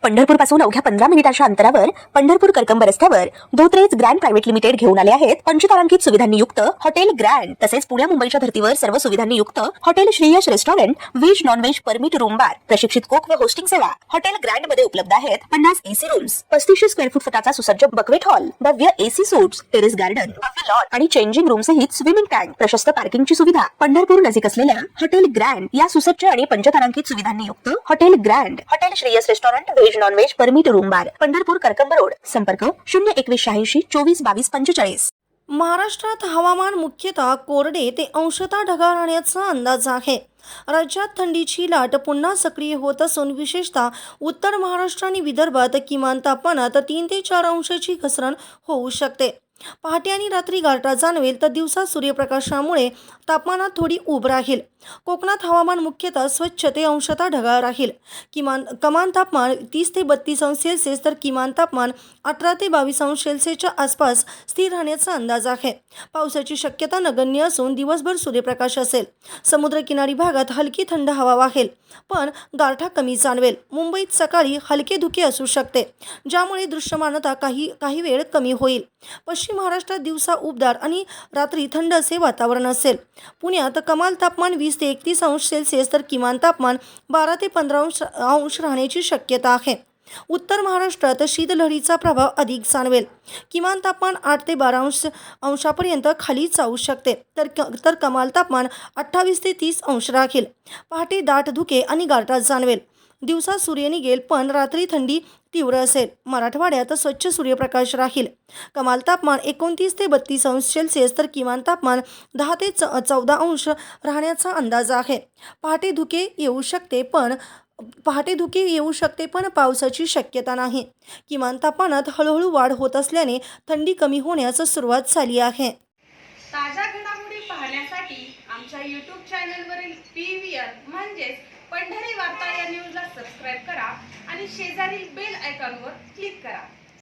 पंढरपूर पासून अवघ्या 15 मिनिटांच्या अंतरावर पंढरपूर करकंब रस्त्यावर धोत्रेज ग्रँड प्रायव्हेट लिमिटेड घेऊन आले आहेत पंचतारांकित सुविधांनी युक्त हॉटेल ग्रँड। तसेच पुण्या मुंबईच्या धर्तीवर सर्व सुविधांनी युक्त hotel Shreyas restaurant, veg non veg permit room बार, प्रशिक्षित कोक व होस्टिंग सेवा। हॉटेल ग्रँड मध्ये उपलब्ध आहेत 50 एसी रूम्स, 3500 स्क्वेअर फूट फुटाचा सुसज्ज बक्वेट हॉल, भव्य एसी सूट्स, टेरेस गार्डन, भव्य लॉन आणि चेंजिंग रूम सहित स्विमिंग टँक, प्रशस्त पार्किंगची सुविधा। पंढरपूर नजीक असलेल्या हॉटेल ग्रँड या सुसज्ज आणि पंचतारांकित सुविधांनी युक्त hotel grand, hotel Shreyas restaurant, veg non veg permit room बार, पंढरपूर करकंब रोड। संपर्क 02186 24 22 45। महाराष्ट्रात हवामान मुख्यतः कोरडे ते अंशतः ढगाळ राहण्याचा अंदाज आहे। राज्यात थंडीची लाट पुन्हा सक्रिय होत असून विशेषतः उत्तर महाराष्ट्र आणि विदर्भात किमान तापमानात 3 ते 4 अंशाची घसरण होऊ शकते। पहाटे आणि रात्री गारठा जाणवेल तर दिवसा सूर्यप्रकाशामुळे तापमानात थोडी ऊब राहील। कोकणात हवामान मुख्यतः स्वच्छ ते अंशतः ढगाळ राहील। कमाल तापमान 30 ते 32 अंश सेल्सिअस तर किमान तापमान 18 ते 22 अंश सेल्सिअसच्या आसपास स्थिर राहण्याचा अंदाज आहे। पावसाची शक्यता नगण्य असून दिवसभर सूर्यप्रकाश असेल। समुद्रकिनारी भागात हलकी थंड हवा वाहेल पण गारठा कमी जाणवेल। मुंबईत सकाळी हलके धुके असू शकते ज्यामुळे दृश्यमानता काही वेळ कमी होईल। पश्चिम महाराष्ट्रात दिवसा उबदार आणि रात्री थंड असे वातावरण असेल। पुण्यात कमाल तापमान 20 ते 31 अंश सेल्सिअस तर किमान तापमान 12 ते 15 अंश राहण्याची शक्यता आहे। उत्तर महाराष्ट्रात शीतलहरीचा प्रभाव अधिक जाणवेल। किमान तापमान 8 ते 12 अंशापर्यंत खाली जाऊ शकते तर कमाल तापमान 28 ते 30 अंश राहील। पहाटे दाट धुके आणि गारठा जाणवेल। दिवसा सूर्य निघेल पण रात्री थंडी तीव्र असेल। मराठवाड्यात स्वच्छ सूर्यप्रकाश राहील। कमाल तापमान 29 ते 32 अंश सेल्सिअस तर किमान तापमान 10 ते 14 अंश राहण्याचा अंदाज आहे। पहाटे धुके येऊ शकते पण पावसाची शक्यता नाही। किमान तापमानात हळूहळू वाढ होत असल्याने थंडी कमी होण्यास सुरुवात झाली आहे। ताज्या घडामोडी पाहण्यासाठी आमच्या YouTube चॅनलवरील PVR म्हणजेच पंढरी वार्ता या न्यूजला सबस्क्राइब करा आणि शेजारील बेल आयकॉनवर क्लिक करा।